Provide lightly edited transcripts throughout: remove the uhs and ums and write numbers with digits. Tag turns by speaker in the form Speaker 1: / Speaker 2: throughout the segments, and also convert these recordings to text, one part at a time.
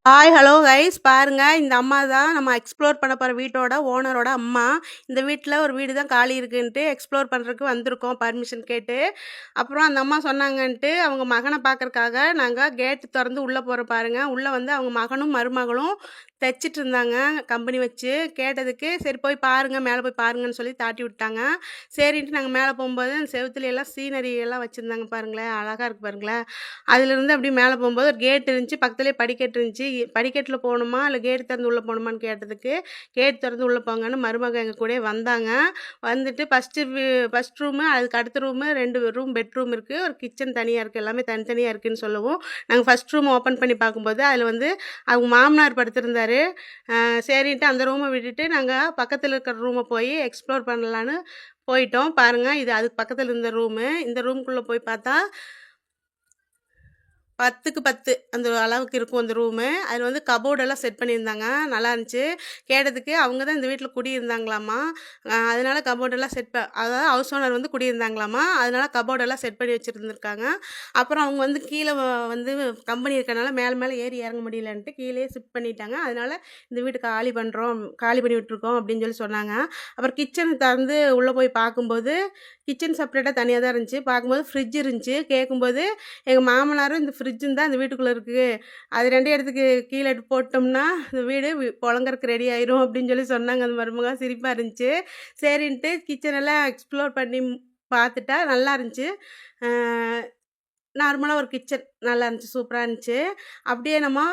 Speaker 1: Hi hello guys பாருங்க இந்த அம்மா தான் நம்ம எக்ஸ்ப்ளோர் பண்ண போகிற வீட்டோட ஓனரோட அம்மா. இந்த வீட்டில் ஒரு வீடு தான் காலி இருக்குன்ட்டு எக்ஸ்ப்ளோர் பண்ணுறதுக்கு வந்திருக்கோம் பர்மிஷன் கேட்டு. அப்புறம் அந்த அம்மா சொன்னாங்கன்ட்டு அவங்க மகனை பார்க்கறக்காக நாங்கள் கேட்டு திறந்து உள்ளே போகிற பாருங்க. உள்ளே வந்து அவங்க மகனும் மருமகளும் தைச்சிட்டு இருந்தாங்க கம்பெனி வச்சு. கேட்டதுக்கு சரி போய் பாருங்க மேலே போய் பாருங்கன்னு சொல்லி தாட்டி விட்டாங்க. சரின்ட்டு நாங்கள் மேலே போகும்போது அந்த செவுத்துல எல்லாம் சீனரி எல்லாம் வச்சுருந்தாங்க பாருங்களேன், அழகாக இருக்குது பாருங்களேன். அதுலேருந்து அப்படியே மேலே போகும்போது ஒரு கேட் இருந்துச்சு, பக்கத்துலேயே படிக்கட்டு இருந்துச்சு. படிக்கட்டில் போகணுமா இல்லை கேட் திறந்து உள்ளே போகணுமான்னு கேட்டதுக்கு கேட் திறந்து உள்ளே போங்கன்னு மருமக எங்கள் கூடயே வந்தாங்க. வந்துட்டு ஃபஸ்ட் ரூமு, அதுக்கு அடுத்த ரூமு 2 ரூம் பெட்ரூம் இருக்குது, ஒரு கிச்சன் தனியாக இருக்குது, எல்லாமே தனித்தனியாக இருக்குதுன்னு சொல்லவும் நாங்கள் ஃபஸ்ட் ரூம் ஓப்பன் பண்ணி பார்க்கும்போது அதில் வந்து அவங்க மாமனார் படுத்திருந்தார். சரின்ட்டு அந்த ரூமை விட்டுட்டு நாங்கள் பக்கத்தில் இருக்கிற ரூமை போய் எக்ஸ்ப்ளோர் பண்ணலான்னு போயிட்டோம். பாருங்கள், இது அதுக்கு பக்கத்தில் இருந்த ரூமு. இந்த ரூம்குள்ளே போய் பார்த்தா 10க்கு 10 அந்த அளவுக்கு இருக்கும் அந்த ரூமு. அதில் வந்து கபோர்டெல்லாம் செட் பண்ணியிருந்தாங்க, நல்லா இருந்துச்சு. கேட்டதுக்கு அவங்க தான் இந்த வீட்டில் குடியிருந்தாங்களாமா. அதனால கபோர்டெல்லாம் அதாவது ஹவுஸ் ஓனர் வந்து குடியிருந்தாங்களாமா, அதனால கபோர்டெல்லாம் செட் பண்ணி வச்சுருந்துருக்காங்க. அப்புறம் அவங்க வந்து கீழே வந்து கம்பெனி இருக்கனால மேலே மேலே ஏறி இறங்க முடியலன்ட்டு கீழே ஷிஃப்ட் பண்ணிட்டாங்க. அதனால் இந்த வீடு காலி பண்ணி விட்டுருக்கோம் அப்படின்னு சொல்லி சொன்னாங்க. அப்புறம் கிச்சனை திறந்து உள்ளே போய் பார்க்கும்போது கிச்சன் செப்பரேட்டாக தனியாக தான் இருந்துச்சு. பார்க்கும்போது ஃப்ரிட்ஜ் இருந்துச்சு. கேட்கும்போது எங்கள் மாமனாரும் இந்த ஃப்ரிட்ஜுன்னு தான் இந்த வீட்டுக்குள்ளே இருக்குது, அது 2 இடத்துக்கு கீழே போட்டோம்னா இந்த வீடு புழங்கறக்கு ரெடி ஆயிரும் அப்படின்னு சொல்லி சொன்னாங்க. அந்த மருமக சிரிப்பாக இருந்துச்சு. சரின்ட்டு கிச்சனெல்லாம் எக்ஸ்ப்ளோர் பண்ணி பார்த்துட்டா நல்லா இருந்துச்சு. நார்மலாக ஒரு கிச்சன் நல்லா இருந்துச்சு, சூப்பராக இருந்துச்சு. அப்படியே நம்ம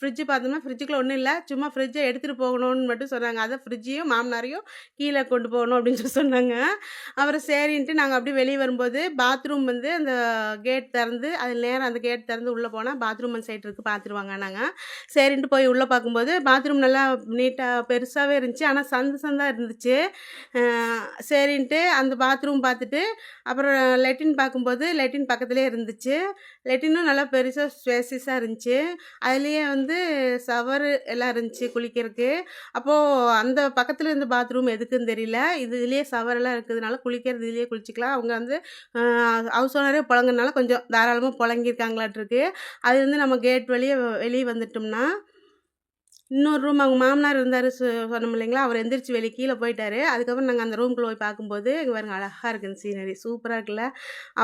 Speaker 1: ஃப்ரிட்ஜு பார்த்தோம்னா ஃப்ரிட்ஜுக்குள்ளே ஒன்றும் இல்லை, சும்மா ஃப்ரிட்ஜை எடுத்துகிட்டு போகணும்னு மட்டும் சொன்னாங்க. அதை ஃப்ரிட்ஜையும் மாமனாரையும் கீழே கொண்டு போகணும் அப்படின்னு சொல்லி சொன்னாங்க. அப்புறம் சரின்ட்டு நாங்கள் அப்படியே வெளியே வரும்போது பாத்ரூம் வந்து அந்த கேட் திறந்து அதில் நேரம் அந்த கேட் திறந்து உள்ளே போனால் பாத்ரூம் அந்த சைடு இருக்குது, பார்த்துருவாங்க. நாங்கள் சரின்ட்டு போய் உள்ளே பார்க்கும்போது பாத்ரூம் நல்லா நீட்டாக பெருசாகவே இருந்துச்சு, ஆனால் சந்தாக இருந்துச்சு. சரின்ட்டு அந்த பாத்ரூம் பார்த்துட்டு அப்புறம் லெட்டின் பார்க்கும்போது லெட்டின் பக்கத்துலேயே இருந்துச்சு. லெட்டினும் நல்லா பெருசாக ஸ்பேசியஸாக இருந்துச்சு. அதுலேயே வந்து ஷவரு எல்லாம் இருந்துச்சு குளிக்கிறதுக்கு. அப்போது அந்த பக்கத்தில் இருந்த பாத்ரூம் எதுக்குன்னு தெரியல, இதுலேயே ஷவரெல்லாம் இருக்கிறதுனால குளிக்கிறது இதுலேயே குளிச்சிக்கலாம். அவங்க வந்து ஹவுஸ் ஓனரே புழங்குறதுனால கொஞ்சம் தாராளமாக புழங்கியிருக்காங்களாட்டிருக்கு. அது வந்து நம்ம கேட் வெளியே வந்துட்டோம்னா இன்னொரு ரூம் அவங்க மாமனார் இருந்தார் சொன்னோம் இல்லைங்களா, அவர் எந்திரிச்சு வெளியே கீழே போயிட்டார். அதுக்கப்புறம் நாங்கள் அந்த ரூம்குள்ளே போய் பார்க்கும்போது இங்கே பாருங்க அழகாக இருக்குது இந்த சீனரி, சூப்பராக இருக்குல்ல.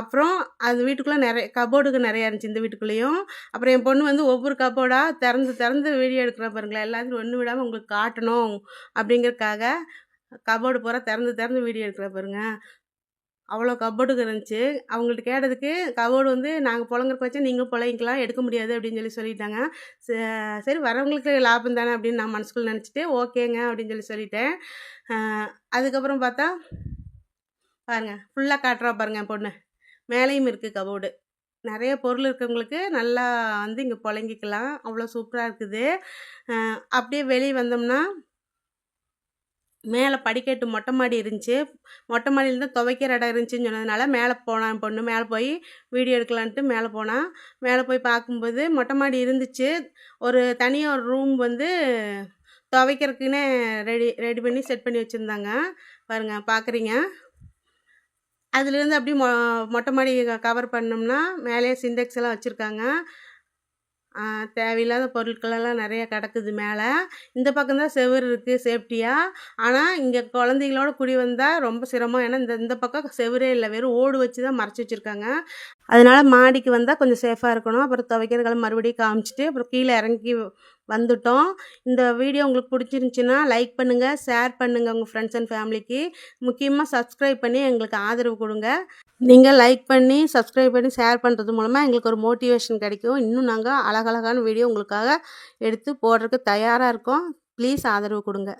Speaker 1: அப்புறம் அந்த வீட்டுக்குள்ளே நிறைய கபோர்டுக்கு நிறையா இருந்துச்சு இந்த வீட்டுக்குள்ளேயும். அப்புறம் என் பொண்ணு வந்து ஒவ்வொரு கபோர்டாக திறந்து திறந்து வீடியோ எடுக்கிறா பாருங்களேன், எல்லாத்தையும் ஒன்று விடாமல் உங்களுக்கு காட்டணும் அப்படிங்கிறதுக்காக கபோர்டு பூரா திறந்து திறந்து வீடியோ எடுக்கிறா பாருங்க. அவ்வளோ கபோர்டுக்கு இருந்துச்சு. அவங்கள்ட்ட கேட்டதுக்கு கபோர்டு வந்து நாங்கள் புழங்கறக்கு வச்சா நீங்களும் புழங்கிக்கலாம், எடுக்க முடியாது அப்படின்னு சொல்லிட்டாங்க. சரி வரவங்களுக்கு லாபம் தானே அப்படின்னு நான் மனசுக்குள்ளே நினச்சிட்டு ஓகேங்க அப்படின்னு சொல்லிட்டேன். அதுக்கப்புறம் பார்த்தா பாருங்கள் ஃபுல்லாக காட்டுறா பாருங்கள் என் பொண்ணு. மேலேயும் இருக்குது கபோர்டு. நிறைய பொருள் இருக்கிறவங்களுக்கு நல்லா வந்து இங்கே புழங்கிக்கலாம், அவ்வளோ சூப்பராக இருக்குது. அப்படியே வெளியே வந்தோம்னா மேலே படிக்கட்டு மொட்டை மாடி இருந்துச்சு. மொட்டை மாடியில் தான் துவைக்கிற இடம் இருந்துச்சுன்னு சொன்னதுனால மேலே போனான் பொண்ணு. மேலே போய் வீடியோ எடுக்கலான்ட்டு மேலே போனான். மேலே போய் பார்க்கும்போது மொட்டை மாடி இருந்துச்சு. ஒரு தனியாக ஒரு ரூம் வந்து துவைக்கிறதுக்குன்னே ரெடி பண்ணி செட் பண்ணி வச்சுருந்தாங்க பாருங்கள், பார்க்குறீங்க. அதுலேருந்து அப்படியே மொட்டை மாடி கவர் பண்ணோம்னா மேலே சிண்டெக்ஸ் எல்லாம் வச்சுருக்காங்க. தேவையில்லாத பொருட்களெல்லாம் நிறைய கிடக்குது மேலே. இந்த பக்கம் தான் செவுரு இருக்குது சேஃப்டியாக. ஆனால் இங்கே குழந்தைங்களோட குடி வந்தால் ரொம்ப சிரமம். ஏன்னா இந்த பக்கம் செவுரே இல்லை, வெறும் ஓடு வச்சு தான் மறைச்சி வச்சுருக்காங்க. அதனால் மாடிக்கு வந்தால் கொஞ்சம் சேஃபாக இருக்கணும். அப்புறம் துவைக்கிறதுக்கெல்லாம் மறுபடியும் காமிச்சிட்டு அப்புறம் கீழே இறங்கி வந்துட்டோம். இந்த வீடியோ உங்களுக்கு பிடிச்சிருந்துச்சின்னா லைக் பண்ணுங்கள், ஷேர் பண்ணுங்கள் உங்கள் ஃப்ரெண்ட்ஸ் அண்ட் ஃபேமிலிக்கு. முக்கியமாக சப்ஸ்கிரைப் பண்ணி எங்களுக்கு ஆதரவு கொடுங்க. நீங்கள் லைக் பண்ணி சப்ஸ்கிரைப் பண்ணி ஷேர் பண்ணுறது மூலமாக எங்களுக்கு ஒரு மோட்டிவேஷன் கிடைக்கும். இன்னும் நாங்கள் அழகழகான வீடியோ உங்களுக்காக எடுத்து போடுறதுக்கு தயாராக இருக்கோம். ப்ளீஸ் ஆதரவு கொடுங்க.